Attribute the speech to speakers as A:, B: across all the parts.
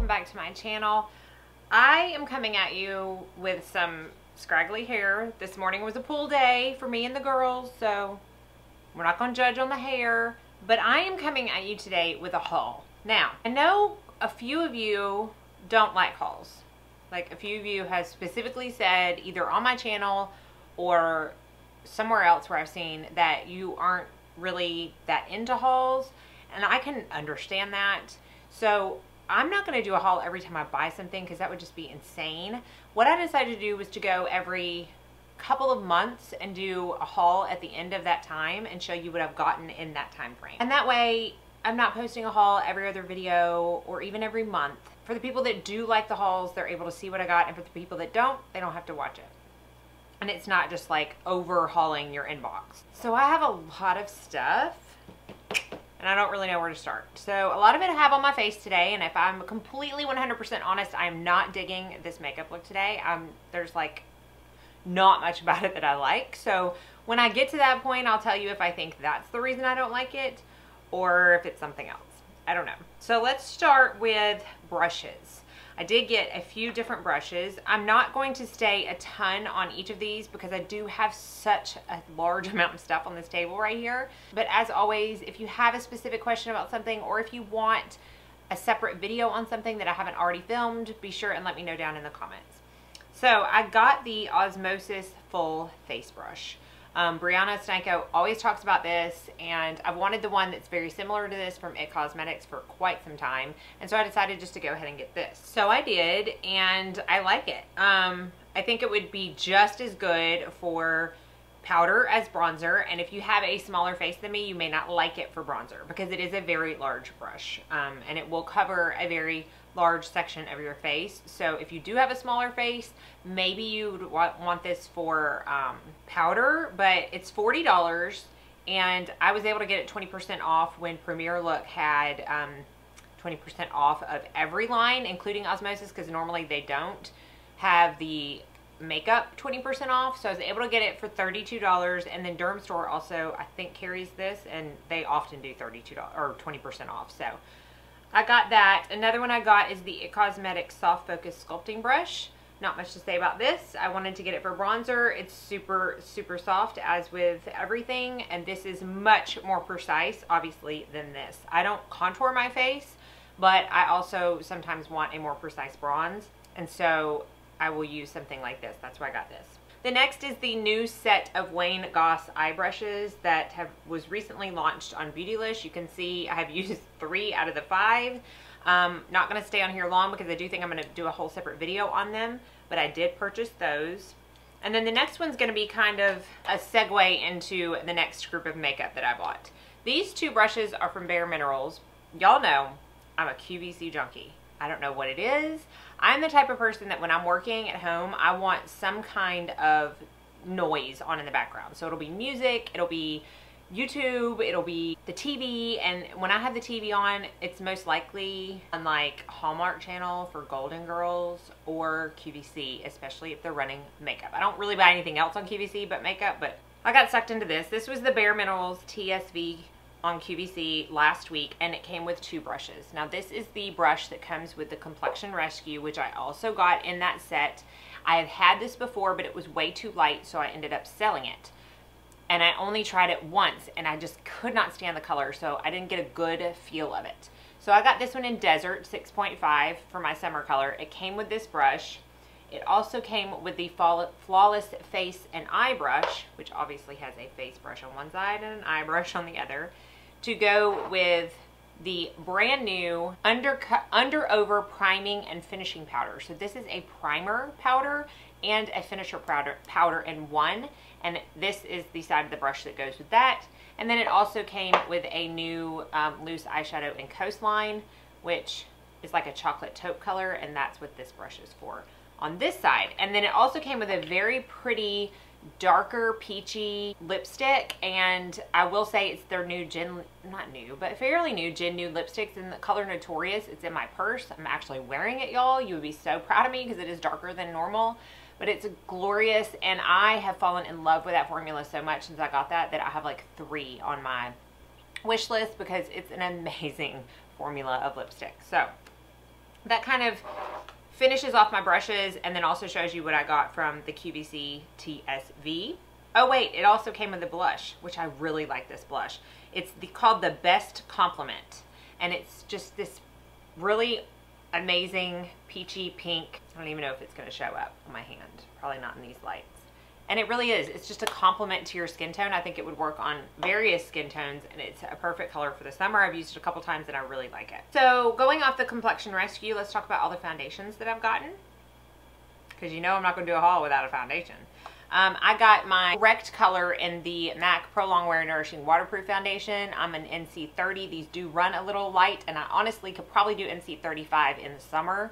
A: welcome back to my channel. I am coming at you with some scraggly hair. This morning was a pool day for me and the girls, so we're not going to judge on the hair, but I am coming at you today with a haul. Now, I know a few of you don't like hauls. Like, a few of you have specifically said either on my channel or somewhere else where I've seen that you aren't really that into hauls, and I can understand that. So I'm not going to do a haul every time I buy something because that would just be insane. What I decided to do was to go every couple of months and do a haul at the end of that time and show you what I've gotten in that time frame. And that way I'm not posting a haul every other video or even every month. For the people that do like the hauls, they're able to see what I got, and for the people that don't, they don't have to watch it. And it's not just like overhauling your inbox. So I have a lot of stuff and I don't really know where to start. So a lot of it I have on my face today, and if I'm completely 100% honest, I'm not digging this makeup look today. There's like not much about it that I like. So when I get to that point, I'll tell you if I think that's the reason I don't like it or if it's something else. I don't know. So let's start with brushes. I did get a few different brushes. I'm not going to stay a ton on each of these because I do have such a large amount of stuff on this table right here. But as always, if you have a specific question about something, or if you want a separate video on something that I haven't already filmed, be sure and let me know down in the comments. So I got the Osmosis Full Face Brush. Brianna Stanko always talks about this, and I've wanted the one that's very similar to this from It Cosmetics for quite some time, and so I decided just to go ahead and get this. So I did, and I like it. I think it would be just as good for powder as bronzer, and if you have a smaller face than me, you may not like it for bronzer because it is a very large brush, and it will cover a very large section of your face. So if you do have a smaller face, maybe you would want this for powder, but it's $40, and I was able to get it 20% off when Premier Look had 20% off of every line, including Osmosis, because normally they don't have the makeup 20% off. So I was able to get it for $32, and then Derm Store also I think carries this, and they often do $32 or 20% off. So I got that. Another one I got is the It Cosmetics Soft Focus Sculpting Brush. Not much to say about this. I wanted to get it for bronzer. It's super, super soft as with everything, and this is much more precise, obviously, than this. I don't contour my face, but I also sometimes want a more precise bronze, and so I will use something like this. That's why I got this. The next is the new set of Wayne Goss eye brushes that was recently launched on Beautylish. You can see I have used 3 out of the 5. Not going to stay on here long because I do think I'm going to do a whole separate video on them, but I did purchase those. And then the next one's going to be kind of a segue into the next group of makeup that I bought. These 2 brushes are from Bare Minerals. Y'all know I'm a QVC junkie. I don't know what it is. I'm the type of person that when I'm working at home, I want some kind of noise on in the background. So it'll be music, it'll be YouTube, it'll be the TV, and when I have the TV on, it's most likely on like Hallmark Channel for Golden Girls or QVC, especially if they're running makeup. I don't really buy anything else on QVC but makeup, but I got sucked into this. This was the Bare Minerals TSV on QVC last week, and it came with 2 brushes. Now this is the brush that comes with the Complexion Rescue, which I also got in that set. I have had this before, but it was way too light, so I ended up selling it. And I only tried it once, and I just could not stand the color, so I didn't get a good feel of it. So I got this one in Desert 6.5 for my summer color. It came with this brush. It also came with the Flawless Face and Eye Brush, which obviously has a face brush on one side and an eye brush on the other, to go with the brand new Under Over Priming and Finishing Powder. So this is a primer powder and a finisher powder in one, and this is the side of the brush that goes with that. And then it also came with a new loose eyeshadow in Coastline, which is like a chocolate taupe color, and that's what this brush is for on this side. And then it also came with a very pretty darker peachy lipstick, and I will say it's their new not new, but fairly new Gen Nude lipsticks in the color Notorious. It's in my purse. I'm actually wearing it, y'all. You would be so proud of me because it is darker than normal, but it's glorious, and I have fallen in love with that formula so much since I got that I have like 3 on my wish list because it's an amazing formula of lipstick. So that kind of finishes off my brushes, and then also shows you what I got from the QVC TSV. Oh wait, it also came with a blush, which I really like this blush. It's called the Best Compliment, and it's just this really amazing peachy pink. I don't even know if it's going to show up on my hand. Probably not in these lights. And it really is. It's just a compliment to your skin tone. I think it would work on various skin tones, and it's a perfect color for the summer. I've used it a couple times and I really like it. So going off the complexion rescue, let's talk about all the foundations that I've gotten, because you know I'm not going to do a haul without a foundation. I got my correct color in the MAC Pro Longwear Nourishing Waterproof Foundation. I'm an NC30. These do run a little light, and I honestly could probably do NC35 in the summer.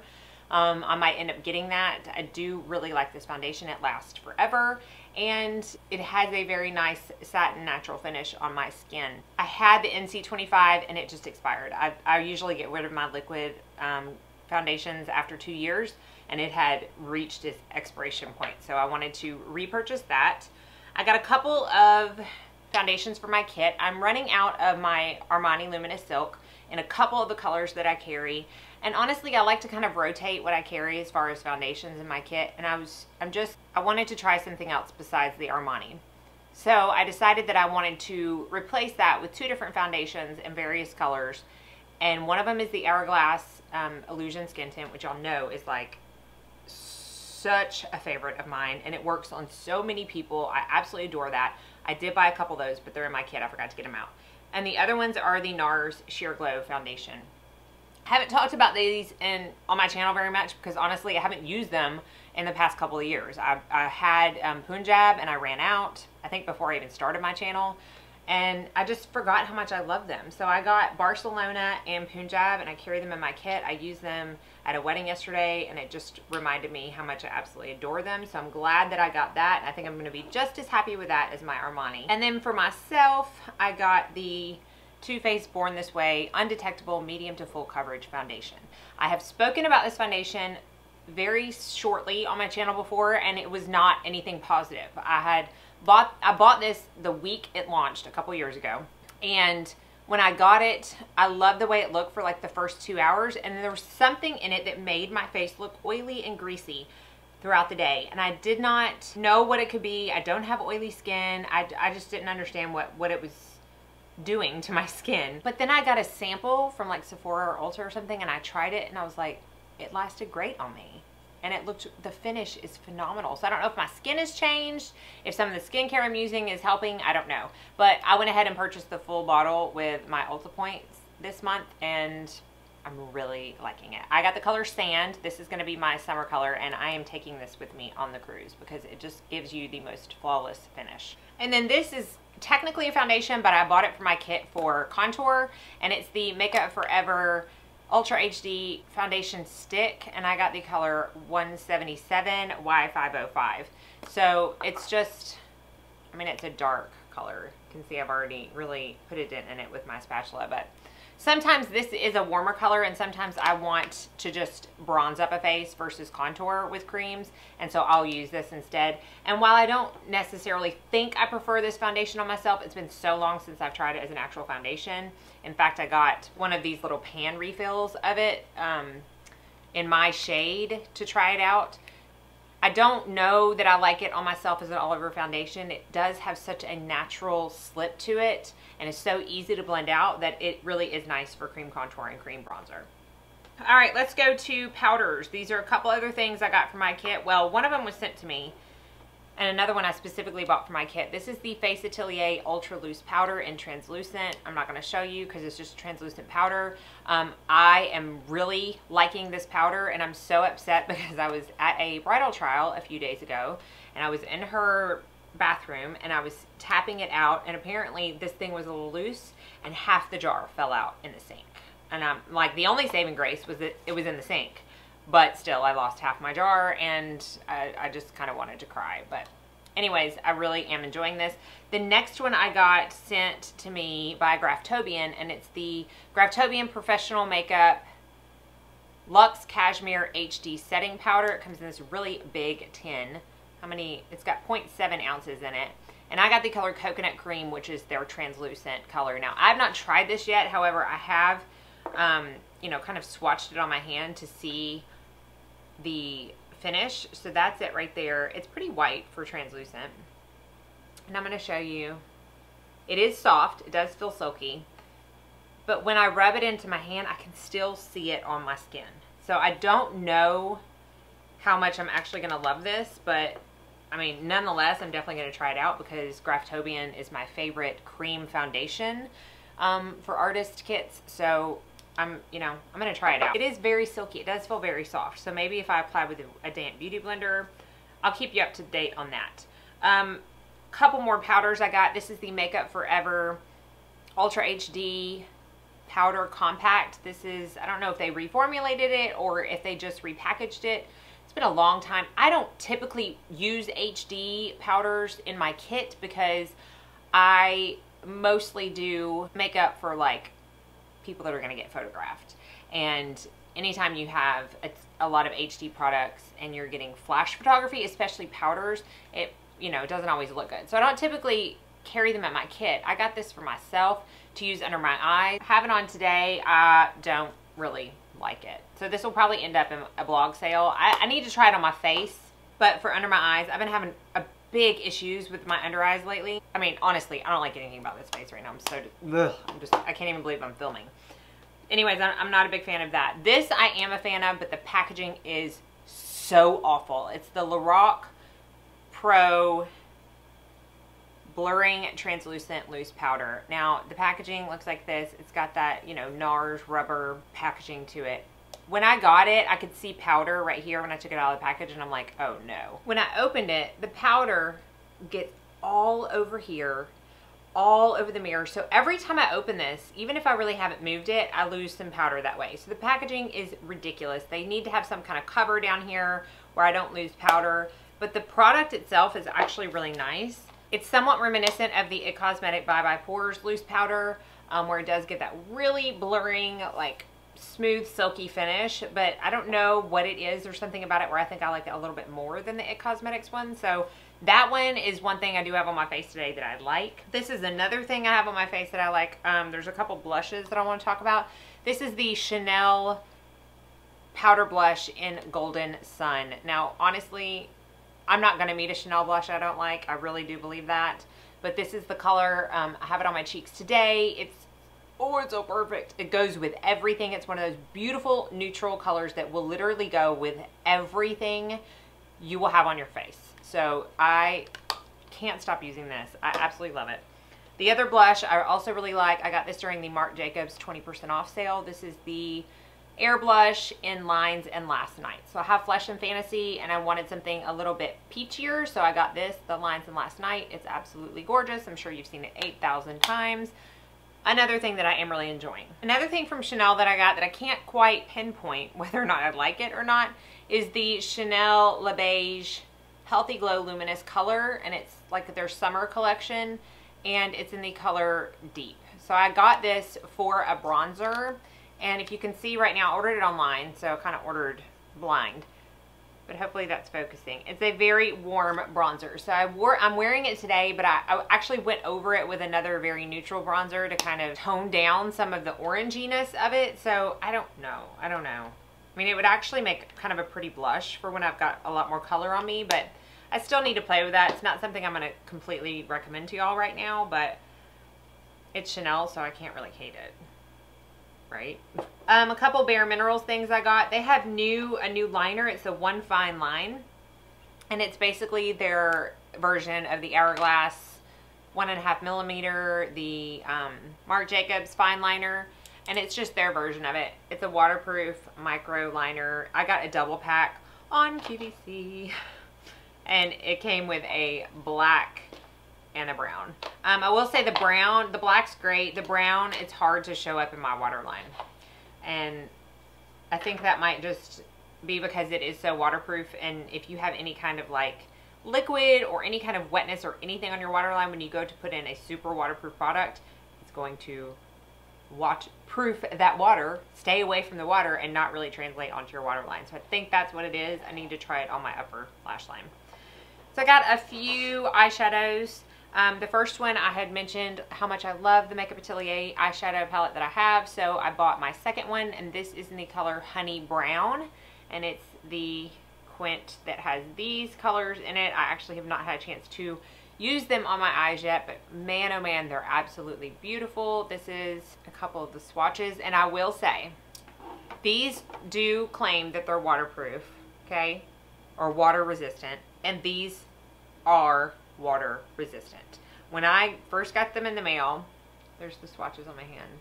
A: I might end up getting that. I do really like this foundation. It lasts forever, and it has a very nice satin natural finish on my skin. I had the NC25 and it just expired. I usually get rid of my liquid foundations after 2 years, and it had reached its expiration point, so I wanted to repurchase that. I got a couple of foundations for my kit. I'm running out of my Armani Luminous Silk in a couple of the colors that I carry, and honestly I like to kind of rotate what I carry as far as foundations in my kit, and I wanted to try something else besides the Armani. So I decided that I wanted to replace that with 2 different foundations in various colors, and one of them is the Hourglass Illusion Skin Tint, which y'all know is like such a favorite of mine, and it works on so many people. I absolutely adore that. I did buy a couple of those, but they're in my kit. I forgot to get them out. And the other ones are the NARS Sheer Glow Foundation. I haven't talked about these on my channel very much because honestly I haven't used them in the past couple of years. I had Punjab and I ran out, I think before I even started my channel, and I just forgot how much I love them. So I got Barcelona and Punjab and I carry them in my kit. I used them at a wedding yesterday and it just reminded me how much I absolutely adore them. So I'm glad that I got that, and I think I'm going to be just as happy with that as my Armani. And then for myself, I got the Too Faced Born This Way Undetectable Medium to Full Coverage Foundation. I have spoken about this foundation very shortly on my channel before, and it was not anything positive. I bought this the week it launched a couple years ago, and when I got it, I loved the way it looked for like the first 2 hours, and there was something in it that made my face look oily and greasy throughout the day, and I did not know what it could be. I don't have oily skin. I just didn't understand what it was doing to my skin. But then I got a sample from like Sephora or Ulta or something, and I tried it and I was like, it lasted great on me, and the finish is phenomenal. So I don't know if my skin has changed, if some of the skincare I'm using is helping, I don't know. But I went ahead and purchased the full bottle with my Ulta points this month, and I'm really liking it. I got the color Sand. This is going to be my summer color, and I am taking this with me on the cruise because it just gives you the most flawless finish. And then this is technically a foundation, but I bought it for my kit for contour, and it's the Makeup Forever Ultra HD Foundation Stick, and I got the color 177 Y505. So it's just, I mean, it's a dark color. You can see I've already really put a dent in it with my spatula, but sometimes this is a warmer color, and sometimes I want to just bronze up a face versus contour with creams, and so I'll use this instead. And while I don't necessarily think I prefer this foundation on myself, it's been so long since I've tried it as an actual foundation. In fact, I got one of these little pan refills of it in my shade to try it out. I don't know that I like it on myself as an all-over foundation. It does have such a natural slip to it, and it's so easy to blend out that it really is nice for cream contour and cream bronzer. All right, let's go to powders. These are a couple other things I got from my kit. Well, one of them was sent to me, and another one I specifically bought for my kit. This is the Face Atelier Ultra Loose Powder in Translucent. I'm not going to show you because it's just a translucent powder. I am really liking this powder, and I'm so upset because I was at a bridal trial a few days ago, and I was in her bathroom and I was tapping it out, and apparently this thing was a little loose and half the jar fell out in the sink. And I'm like, the only saving grace was that it was in the sink. But still, I lost half my jar, and I just kind of wanted to cry. But anyways, I really am enjoying this. The next one I got sent to me by Graftobian, and it's the Graftobian Professional Makeup Luxe Cashmere HD Setting Powder. It comes in this really big tin. It's got 0.7 ounces in it. And I got the color Coconut Cream, which is their translucent color. Now, I've not tried this yet. However, I have you know, kind of swatched it on my hand to see the finish. So that's it right there. It's pretty white for translucent. And I'm going to show you. It is soft. It does feel silky. But when I rub it into my hand, I can still see it on my skin. So I don't know how much I'm actually going to love this, but I mean, nonetheless, I'm definitely going to try it out because Graftobian is my favorite cream foundation for artist kits. So I'm going to try it out. It is very silky. It does feel very soft. So maybe if I apply with a damp beauty blender, I'll keep you up to date on that. Couple more powders I got. This is the Makeup Forever Ultra HD Powder Compact. This is, I don't know if they reformulated it or if they just repackaged it. It's been a long time. I don't typically use HD powders in my kit because I mostly do makeup for like people that are going to get photographed. And anytime you have a lot of HD products and you're getting flash photography, especially powders, it doesn't always look good. So I don't typically carry them at my kit. I got this for myself to use under my eyes. I have it on today. I don't really like it. So this will probably end up in a blog sale. I need to try it on my face, but for under my eyes, I've been having a big issues with my under eyes lately. I mean, honestly, I don't like anything about this face right now. I can't even believe I'm filming. Anyways, I'm not a big fan of that. This I am a fan of, but the packaging is so awful. It's the Lorac Pro Blurring Translucent Loose Powder. Now, the packaging looks like this. It's got that, NARS rubber packaging to it. When I got it, I could see powder right here when I took it out of the package, and I'm like, oh no. When I opened it, the powder gets all over here, all over the mirror. So every time I open this, even if I really haven't moved it, I lose some powder that way. So the packaging is ridiculous. They need to have some kind of cover down here where I don't lose powder. But the product itself is actually really nice. It's somewhat reminiscent of the It Cosmetic Bye Bye Pores loose powder, where it does get that really blurring, like smooth, silky finish. But I don't know what it is. There's something about it where I think I like it a little bit more than the It Cosmetics one. So that one is one thing I do have on my face today that I like. This is another thing I have on my face that I like. There's a couple blushes that I want to talk about. This is the Chanel Powder Blush in Golden Sun. Now, honestly, I'm not going to meet a Chanel blush I don't like. I really do believe that. But this is the color. I have it on my cheeks today. It's so perfect. It goes with everything. It's one of those beautiful neutral colors that will literally go with everything you will have on your face. So I can't stop using this. I absolutely love it. The other blush I also really like. I got this during the Marc Jacobs 20% off sale. This is the Air Blush in Lines and Last Night. So I have Flesh and Fantasy and I wanted something a little bit peachier, so I got this, the Lines and Last Night. It's absolutely gorgeous. I'm sure you've seen it 8,000 times. Another thing that I am really enjoying. Another thing from Chanel that I got that I can't quite pinpoint whether or not I like it or not is the Chanel Le Beige Healthy Glow Luminous Color, and it's like their summer collection, and it's in the color Deep. So I got this for a bronzer. And if you can see right now, I ordered it online, so I kind of ordered blind. But hopefully that's focusing. It's a very warm bronzer. So I'm wearing it today, but I actually went over it with another very neutral bronzer to kind of tone down some of the oranginess of it. So I don't know. I mean, it would actually make kind of a pretty blush for when I've got a lot more color on me, but I still need to play with that. It's not something I'm going to completely recommend to y'all right now, but it's Chanel, so I can't really hate it. Right? A couple Bare Minerals things I got. They have a new liner. It's a One Fine Line, and it's basically their version of the Hourglass 1.5 millimeter, the Marc Jacobs Fine Liner, and it's just their version of it. It's a waterproof micro liner. I got a double pack on QVC, and it came with a black and a brown. I will say the black's great. The brown, it's hard to show up in my waterline. And I think that might just be because it is so waterproof, and if you have any kind of like liquid or any kind of wetness or anything on your waterline, when you go to put in a super waterproof product, it's going to waterproof that water, stay away from the water, and not really translate onto your waterline. So I think that's what it is. I need to try it on my upper lash line. So I got a few eyeshadows. The first one, I had mentioned how much I love the Makeup Atelier eyeshadow palette that I have, so I bought my second one, and this is in the color Honey Brown, and it's the Quint that has these colors in it. I actually have not had a chance to use them on my eyes yet, but man, oh man, they're absolutely beautiful. This is a couple of the swatches, and I will say, these do claim that they're waterproof, okay, or water resistant, and these are water resistant. When I first got them in the mail, there's the swatches on my hands,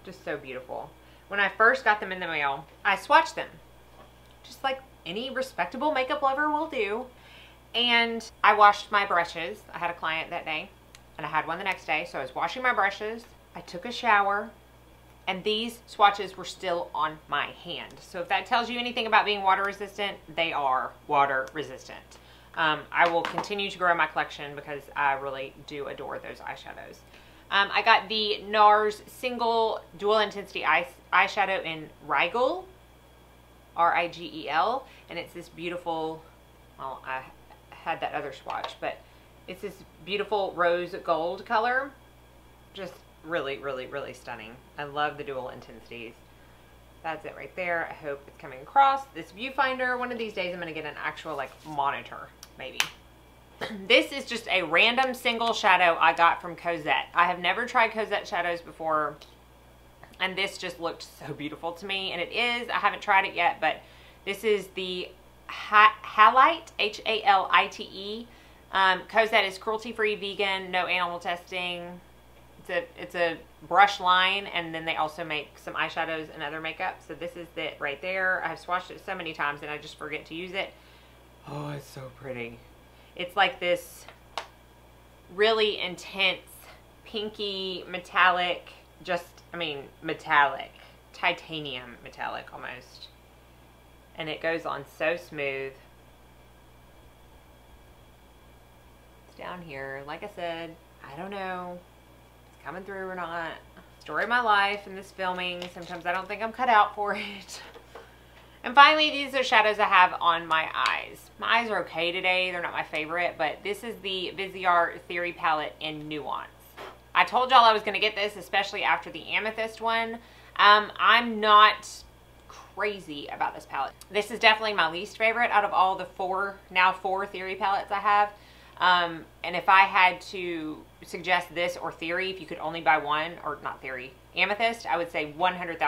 A: just so beautiful. When I first got them in the mail, I swatched them, just like any respectable makeup lover will do. And I washed my brushes. I had a client that day, and I had one the next day, so I was washing my brushes. I took a shower, and these swatches were still on my hand. So if that tells you anything about being water resistant, they are water resistant. I will continue to grow my collection because I really do adore those eyeshadows. I got the NARS Single Dual Intensity Eyeshadow in Rigel, R-I-G-E-L, and it's this beautiful, well, I had that other swatch, but it's this beautiful rose gold color. Just really, really, really stunning. I love the dual intensities. That's it right there. I hope it's coming across. This viewfinder, one of these days I'm going to get an actual like monitor, maybe. This is just a random single shadow I got from Cosette. I have never tried Cosette shadows before, and this just looked so beautiful to me, and it is. I haven't tried it yet, but this is the Halite, H-A-L-I-T-E. Cosette is cruelty-free, vegan, no animal testing. It's a brush line, and then they also make some eyeshadows and other makeup. So this is it right there. I've swatched it so many times and I just forget to use it. Oh, it's so pretty. It's like this really intense pinky metallic, metallic, titanium metallic almost. And it goes on so smooth. It's down here. Like I said, I don't know coming through or not. Story of my life in this filming. Sometimes I don't think I'm cut out for it. And finally, these are shadows I have on my eyes. My eyes are okay today. They're not my favorite, but this is the Viseart Theory Palette in Nuance. I told y'all I was going to get this, especially after the Amethyst one. I'm not crazy about this palette. This is definitely my least favorite out of all the four Theory palettes I have. And if I had to suggest this or Theory, if you could only buy one, or not Theory, Amethyst, I would say 100,000%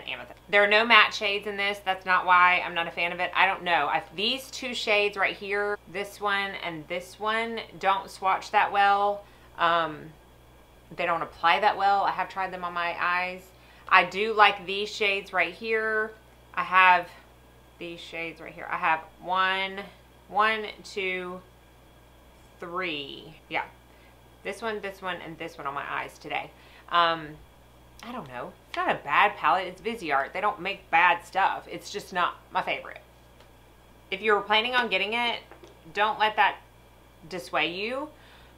A: Amethyst. There are no matte shades in this. That's not why I'm not a fan of it. I don't know. These two shades right here, this one and this one, don't swatch that well. They don't apply that well. I have tried them on my eyes. I do like these shades right here. I have these shades right here. I have one, two, three. Yeah. This one, and this one on my eyes today. I don't know. It's not a bad palette. It's Viseart. They don't make bad stuff. It's just not my favorite. If you're planning on getting it, don't let that dissuade you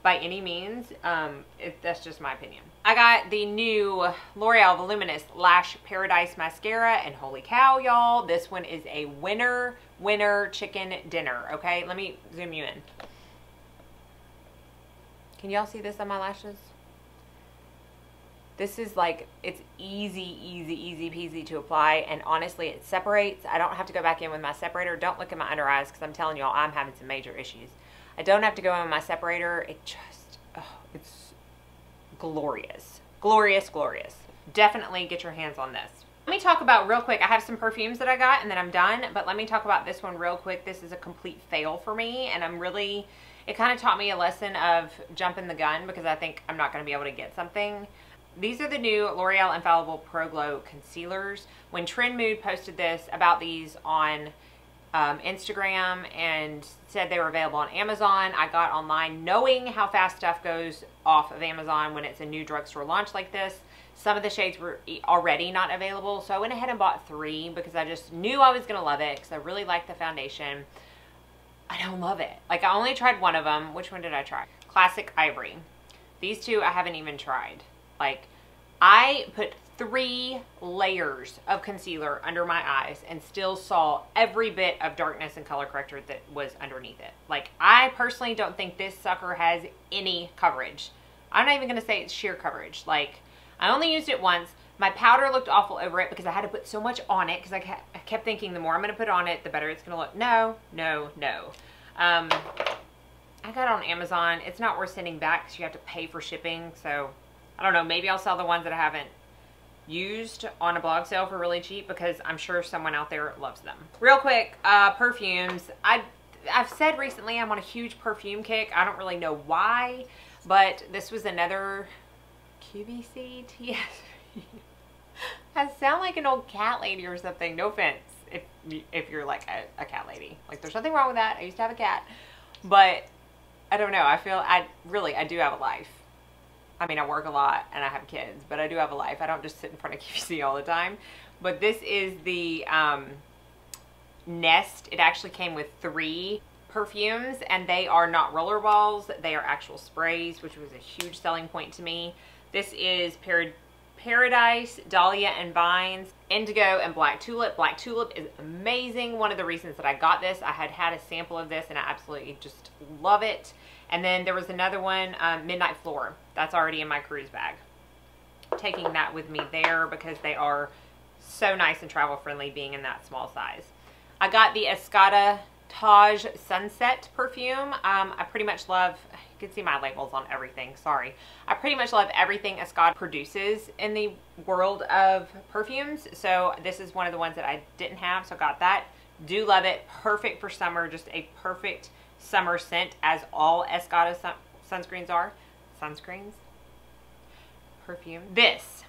A: by any means. That's just my opinion. I got the new L'Oreal Voluminous Lash Paradise Mascara, and holy cow, y'all, this one is a winner chicken dinner, okay? Let me zoom you in. Can y'all see this on my lashes? This is like, it's easy peasy to apply, and honestly, it separates. I don't have to go back in with my separator. Don't look at my under eyes, because I'm telling y'all, I'm having some major issues. I don't have to go in with my separator. It just, oh, it's glorious. Glorious. Definitely get your hands on this. Let me talk about real quick. I have some perfumes that I got, and then I'm done, but let me talk about this one real quick. This is a complete fail for me, and it kind of taught me a lesson of jumping the gun, because I think I'm not going to be able to get something. These are the new L'Oreal Infallible Pro Glow Concealers. When Trend Mood posted about these on Instagram and said they were available on Amazon, I got online knowing how fast stuff goes off of Amazon when it's a new drugstore launch like this. Some of the shades were already not available, so I went ahead and bought 3 because I just knew I was going to love it, because I really like the foundation. I don't love it. Like, I only tried one of them. Which one did I try? Classic Ivory. These two I haven't even tried. Like, I put 3 layers of concealer under my eyes and still saw every bit of darkness and color corrector that was underneath it. Like, I personally don't think this sucker has any coverage. I'm not even going to say it's sheer coverage. Like, I only used it once. My powder looked awful over it because I had to put so much on it because I kept thinking the more I'm going to put on it, the better it's going to look. No, no, no. I got it on Amazon. It's not worth sending back because you have to pay for shipping. So, I don't know. Maybe I'll sell the ones that I haven't used on a blog sale for really cheap because I'm sure someone out there loves them. Real quick, perfumes. I've said recently I'm on a huge perfume kick. I don't really know why, but this was another QVC. Yes. I sound like an old cat lady or something. No offense if you're like a cat lady. Like, there's nothing wrong with that. I used to have a cat, but I don't know. I feel I do have a life. I mean, I work a lot and I have kids, but I do have a life. I don't just sit in front of QVC all the time. But this is the Nest. It actually came with 3 perfumes, and they are not roller balls. They are actual sprays, which was a huge selling point to me. This is Paradise, Dahlia, and Vines, Indigo, and Black Tulip. Black Tulip is amazing. One of the reasons that I got this, I had a sample of this, and I absolutely just love it. And then there was another one, Midnight Floor. That's already in my cruise bag. Taking that with me there because they are so nice and travel friendly being in that small size. I got the Escada Taj Sunset perfume. I pretty much love, you can see my labels on everything, sorry. I pretty much love everything Escada produces in the world of perfumes. So this is one of the ones that I didn't have, so got that. Do love it. Perfect for summer. Just a perfect summer scent, as all Escada sunscreens are. Sunscreens? Perfume. This.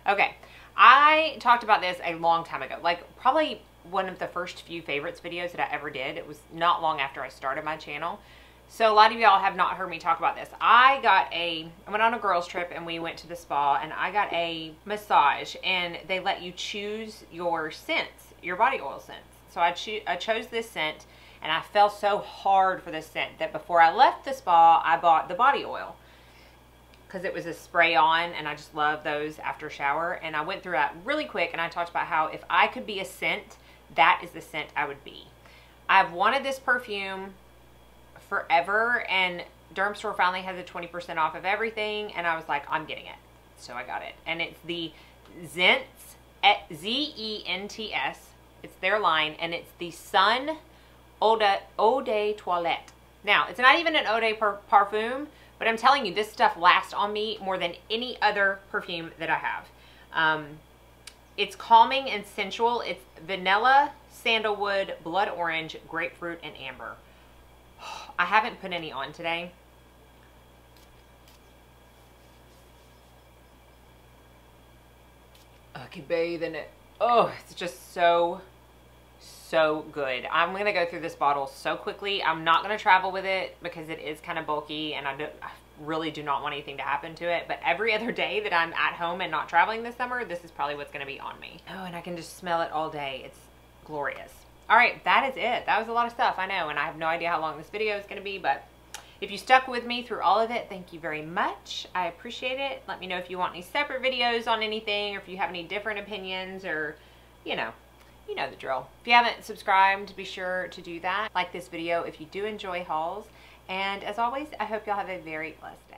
A: Okay. I talked about this a long time ago. Like, probably one of the first few favorites videos that I ever did. It was not long after I started my channel. So a lot of y'all have not heard me talk about this. I went on a girls trip and we went to the spa, and I got a massage, and they let you choose your scents, your body oil scents. So I chose this scent, and I fell so hard for this scent that before I left the spa, I bought the body oil because it was a spray on, and I just love those after shower. And I went through that really quick, and I talked about how if I could be a scent, that is the scent I would be. I've wanted this perfume forever, and Dermstore finally has a 20% off of everything, and I was like, I'm getting it. So I got it. And it's the Zents, Z-E-N-T-S. It's their line, and it's the Sun Eau de Toilette. Now, it's not even an Eau de Parfum, but I'm telling you, this stuff lasts on me more than any other perfume that I have. It's calming and sensual. It's vanilla, sandalwood, blood orange, grapefruit, and amber. I haven't put any on today. I can bathe in it. Oh, it's just so good. I'm going to go through this bottle so quickly. I'm not going to travel with it because it is kind of bulky, and I really do not want anything to happen to it. But every other day that I'm at home and not traveling this summer, this is probably what's going to be on me. Oh, and I can just smell it all day. It's glorious. All right, that is it. That was a lot of stuff, I know, and I have no idea how long this video is going to be, but if you stuck with me through all of it, thank you very much. I appreciate it. Let me know if you want any separate videos on anything, or if you have any different opinions, or, you know the drill. If you haven't subscribed, be sure to do that. Like this video if you do enjoy hauls, and as always, I hope y'all have a very blessed day.